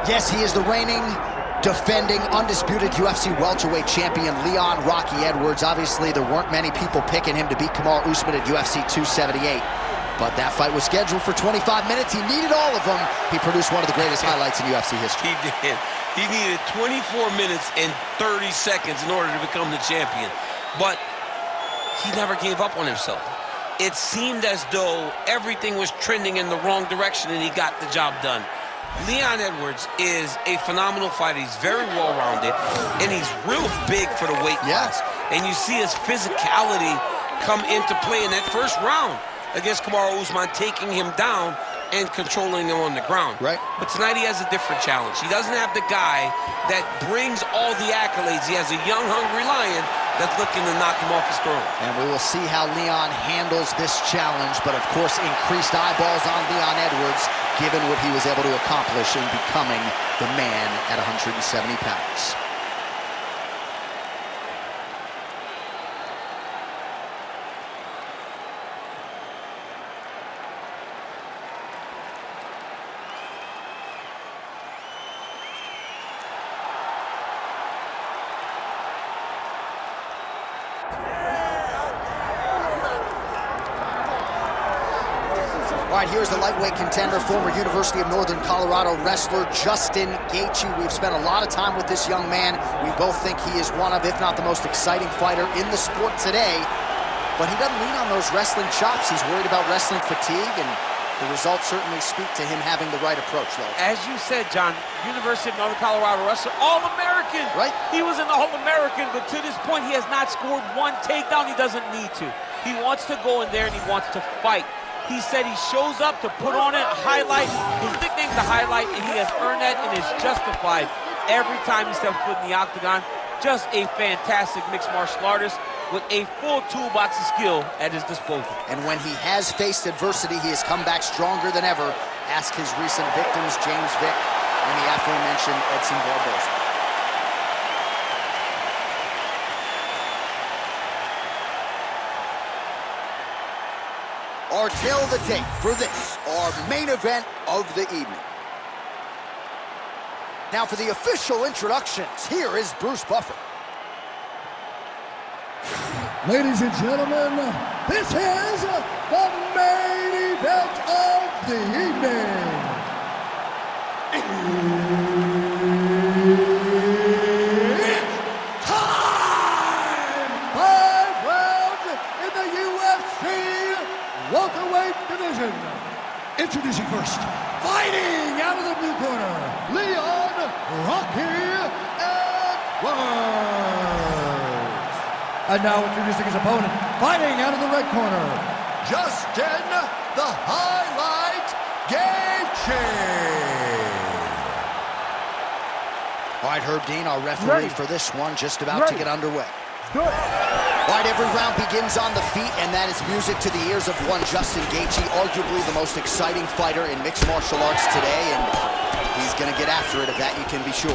Yes, he is the reigning, defending, undisputed UFC welterweight champion, Leon Rocky Edwards. Obviously, there weren't many people picking him to beat Kamaru Usman at UFC 278. But that fight was scheduled for 25 minutes. He needed all of them. He produced one of the greatest highlights in UFC history. He did. He needed 24 minutes and 30 seconds in order to become the champion. But he never gave up on himself. It seemed as though everything was trending in the wrong direction, and he got the job done. Leon Edwards is a phenomenal fighter. He's very well-rounded, and he's real big for the weight class. And you see his physicality come into play in that first round against Kamaru Usman, taking him down and controlling him on the ground. Right. But tonight he has a different challenge. He doesn't have the guy that brings all the accolades. He has a young, hungry lion that's looking to knock him off his throne. And we will see how Leon handles this challenge, but of course increased eyeballs on Leon Edwards, given what he was able to accomplish in becoming the man at 170 pounds. All right, here's the lightweight contender, former University of Northern Colorado wrestler Justin Gaethje. We've spent a lot of time with this young man. We both think he is one of, if not the most exciting fighter in the sport today. But he doesn't lean on those wrestling chops. He's worried about wrestling fatigue, and the results certainly speak to him having the right approach, though. As you said, John, University of Northern Colorado wrestler, All-American. Right. He was an All-American, but to this point, he has not scored one takedown. He doesn't need to. He wants to go in there, and he wants to fight. He said he shows up to put on a highlight. His nickname's the Highlight, and he has earned that and is justified every time he steps foot in the octagon. Just a fantastic mixed martial artist with a full toolbox of skill at his disposal. And when he has faced adversity, he has come back stronger than ever. Ask his recent victims, James Vick and the aforementioned Edson Barboza. Our tail of the tape for this, our main event of the evening. Now for the official introductions, here is Bruce Buffer. Ladies and gentlemen, this is the main event of the evening. It's time! 5 rounds in the UFC Welterweight division. Introducing first, fighting out of the blue corner, Leon Rocky Edwards. And now introducing his opponent, fighting out of the red corner, Justin the Highlight Gaethje. All right, Herb Dean, our referee for this one, just about to get underway. Good. All right, every round begins on the feet, and that is music to the ears of one Justin Gaethje, arguably the most exciting fighter in mixed martial arts today, and he's going to get after it, of that you can be sure.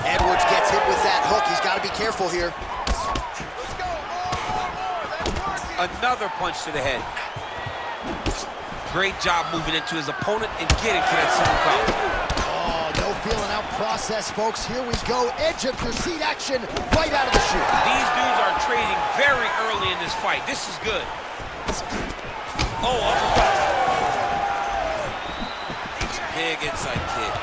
Edwards gets hit with that hook. He's got to be careful here. Another punch to the head. Great job moving into his opponent and getting to that single count. No feeling out process, folks. Here we go. Edge of your seat action right out of the chute. These dudes are trading very early in this fight. This is good. Oh, uppercut. Big inside kick.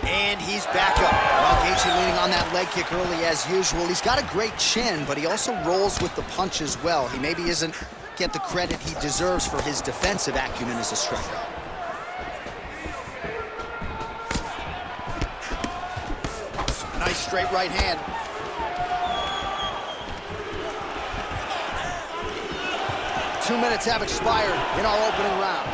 And he's back up. Well, Gaethje leaning on that leg kick early as usual. He's got a great chin, but he also rolls with the punch as well. He maybe isn't get the credit he deserves for his defensive acumen as a striker. Nice straight right hand. Two minutes have expired in our opening round.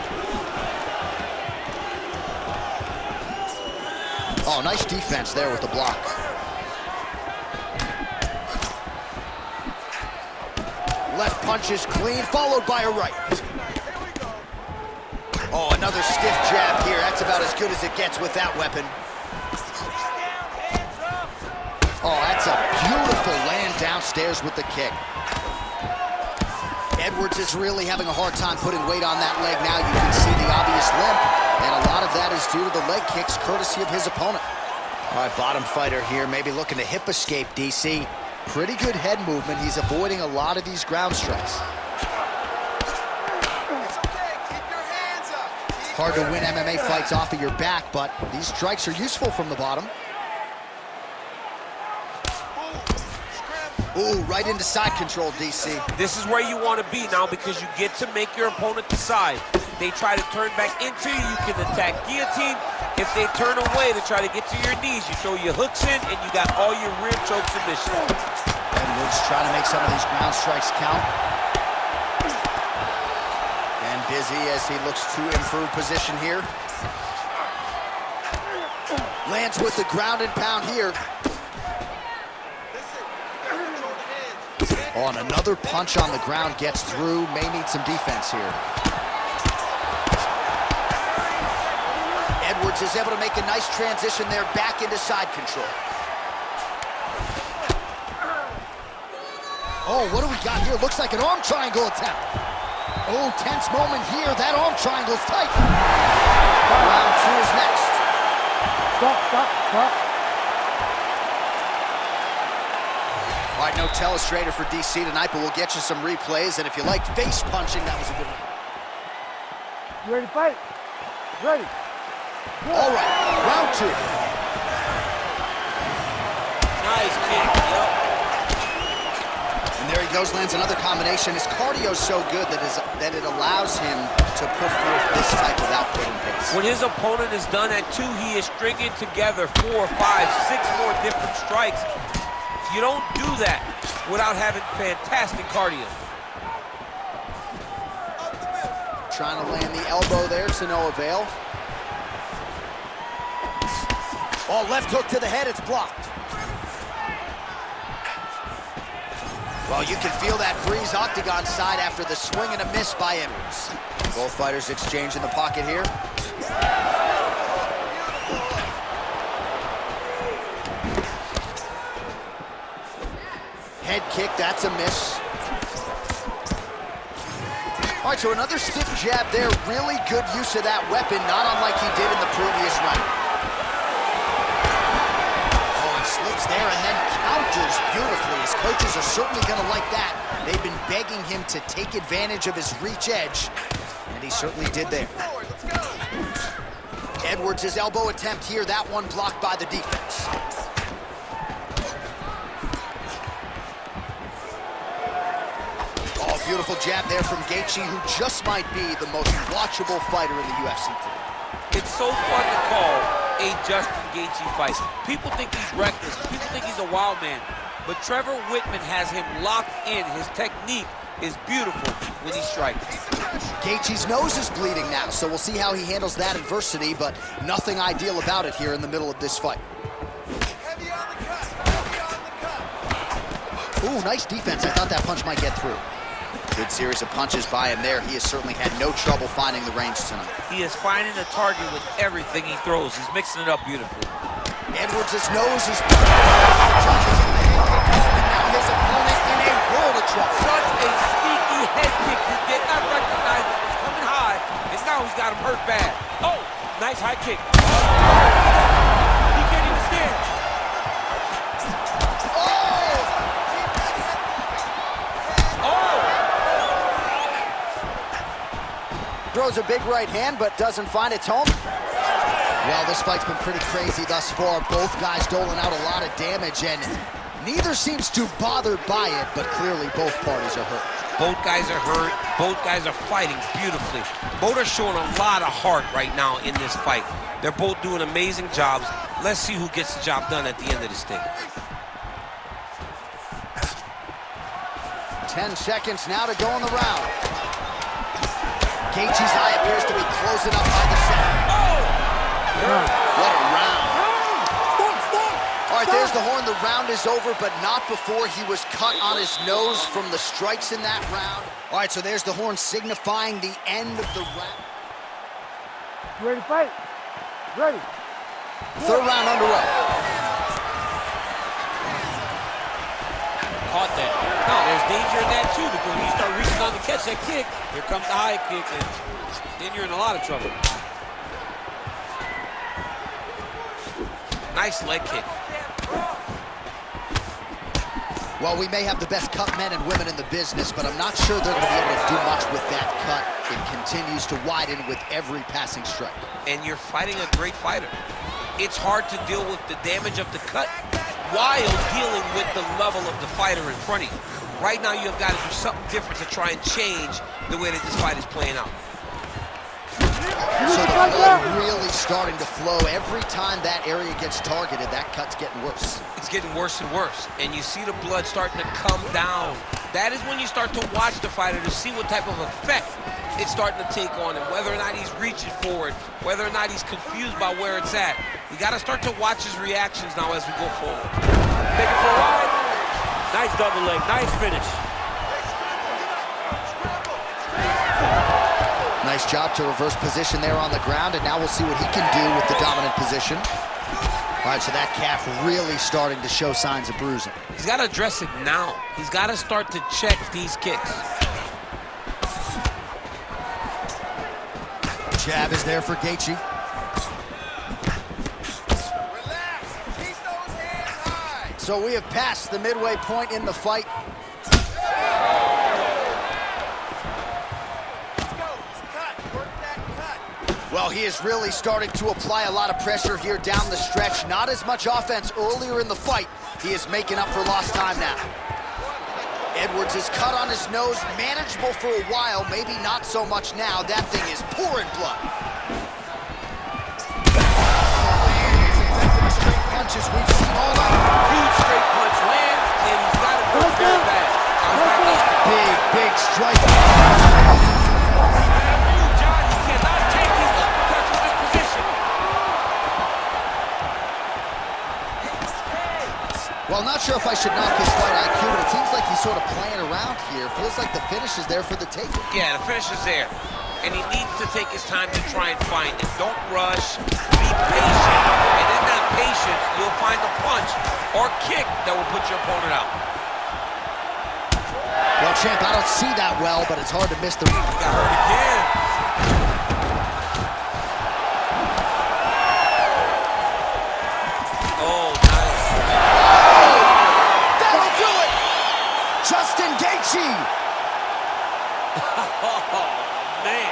Oh, nice defense there with the block. Left punch is clean, followed by a right. Oh, another stiff jab here. That's about as good as it gets with that weapon. Oh, that's a beautiful land downstairs with the kick. Edwards is really having a hard time putting weight on that leg now. You can see the obvious limp, and a lot of that is due to the leg kicks, courtesy of his opponent. All right, bottom fighter here, maybe looking to hip escape, DC. Pretty good head movement. He's avoiding a lot of these ground strikes. Hard to win MMA fights off of your back, but these strikes are useful from the bottom. Ooh, right into side control, DC. This is where you want to be now because you get to make your opponent decide. They try to turn back into you, you can attack guillotine. If they turn away to try to get to your knees, you throw your hooks in and you got all your rear choke submissions. Edwards trying to make some of these ground strikes count. And busy as he looks to improve position here. Lands with the ground and pound here. Oh, and another punch on the ground gets through. May need some defense here. Edwards is able to make a nice transition there back into side control. Oh, what do we got here? Looks like an arm triangle attempt. Oh, tense moment here. That arm triangle's tight. Round 2 is next. Stop. All right, no telestrator for DC tonight, but we'll get you some replays. And if you liked face punching, that was a good one. You ready to fight? Ready. All right, round 2. Nice kick, yep. And there he goes, lands another combination. His cardio's so good that it allows him to put forth this type of output and pace. When his opponent is done at 2, he is stringing together 4, 5, 6 more different strikes. You don't do that without having fantastic cardio. Trying to land the elbow there to no avail. Oh, left hook to the head, it's blocked. Well, you can feel that breeze octagon side after the swing and a miss by Edwards. Both fighters exchange in the pocket here. Head kick, that's a miss. All right, so another stiff jab there. Really good use of that weapon, not unlike he did in the previous round. Oh, he slips there and then counters beautifully. His coaches are certainly going to like that. They've been begging him to take advantage of his reach edge, and he certainly did there. Edwards' elbow attempt here, that one blocked by the defense. Beautiful jab there from Gaethje, who just might be the most watchable fighter in the UFC today. It's so fun to call a Justin Gaethje fight. People think he's reckless. People think he's a wild man. But Trevor Whitman has him locked in. His technique is beautiful when he strikes. Gaethje's nose is bleeding now, so we'll see how he handles that adversity, but nothing ideal about it here in the middle of this fight. Ooh, nice defense. I thought that punch might get through. Good series of punches by him there. He has certainly had no trouble finding the range tonight. He is finding the target with everything he throws. He's mixing it up beautifully. Edwards' nose is... And now his opponent in a world of trouble. Such a sneaky head kick. He did not recognize it was coming high, and now he's got him hurt bad. Oh, nice high kick. He can't even stand. Throws a big right hand, but doesn't find its home. Well, this fight's been pretty crazy thus far. Both guys doling out a lot of damage, and neither seems too bothered by it, but clearly both parties are hurt. Both guys are hurt. Both guys are fighting beautifully. Both are showing a lot of heart right now in this fight. They're both doing amazing jobs. Let's see who gets the job done at the end of this thing. 10 seconds now to go in the round. Gaethje's eye appears to be closing up by the center. Oh! What a round. All right, there's the horn. The round is over, but not before he was cut on his nose from the strikes in that round. All right, so there's the horn signifying the end of the round. You ready to fight? Ready. Third round underway. Caught that. No, there's there's danger in that too, because when you start reaching on to catch that kick, here comes the high kick, and then you're in a lot of trouble. Nice leg kick. Well, we may have the best cut men and women in the business, but I'm not sure they're going to be able to do much with that cut. It continues to widen with every passing strike. And you're fighting a great fighter. It's hard to deal with the damage of the cut while dealing with the level of the fighter in front of you. Right now, you've got to do something different to try and change the way that this fight is playing out. So the blood really starting to flow. Every time that area gets targeted, that cut's getting worse. It's getting worse and worse, and you see the blood starting to come down. That is when you start to watch the fighter to see what type of effect it's starting to take on him, whether or not he's reaching for it, whether or not he's confused by where it's at. We got to start to watch his reactions now as we go forward. Take it for a ride. Nice double leg, nice finish. Nice job to reverse position there on the ground, and now we'll see what he can do with the dominant position. All right, so that calf really starting to show signs of bruising. He's got to address it now. He's got to start to check these kicks. Jab is there for Gaethje. Relax. Keep those hands high. So we have passed the midway point in the fight. Well, he is really starting to apply a lot of pressure here down the stretch. Not as much offense earlier in the fight. He is making up for lost time now. Edwards is cut on his nose, manageable for a while, maybe not so much now. That thing is pouring blood. Straight punches we've seen all night. Huge straight punch lands, and he's got to go very bad. Big strike. Well, not sure if I should knock his fight IQ, but it seems like he's sort of playing around here. Feels like the finish is there for the taking. Yeah, the finish is there. And he needs to take his time to try and find it. Don't rush. Be patient. And in that patience, you'll find the punch or kick that will put your opponent out. Well, champ, I don't see that well, but it's hard to miss the... Got hurt again. Oh, man.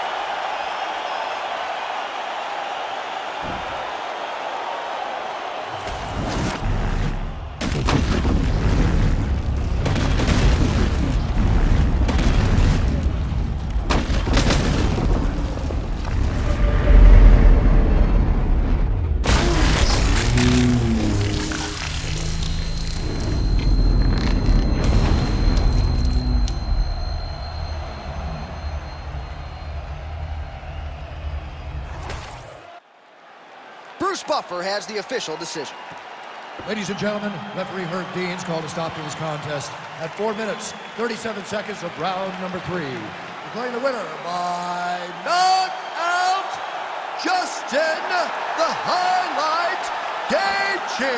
Bruce Buffer has the official decision. Ladies and gentlemen, referee Herb Dean's called a stop to this contest at 4 minutes, 37 seconds of round number 3. Declaring the winner by knockout, Justin the Highlight Gaethje.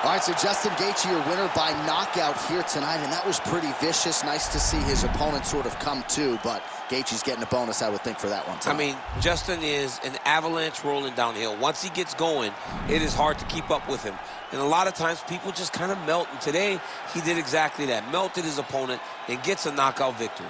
All right, so Justin Gaethje, your winner by knockout here tonight, and that was pretty vicious. Nice to see his opponent sort of come to, but Gaethje's getting a bonus, I would think, for that one tonight. I mean, Justin is an avalanche rolling downhill. Once he gets going, it is hard to keep up with him. And a lot of times, people just kind of melt. And today, he did exactly that. Melted his opponent and gets a knockout victory.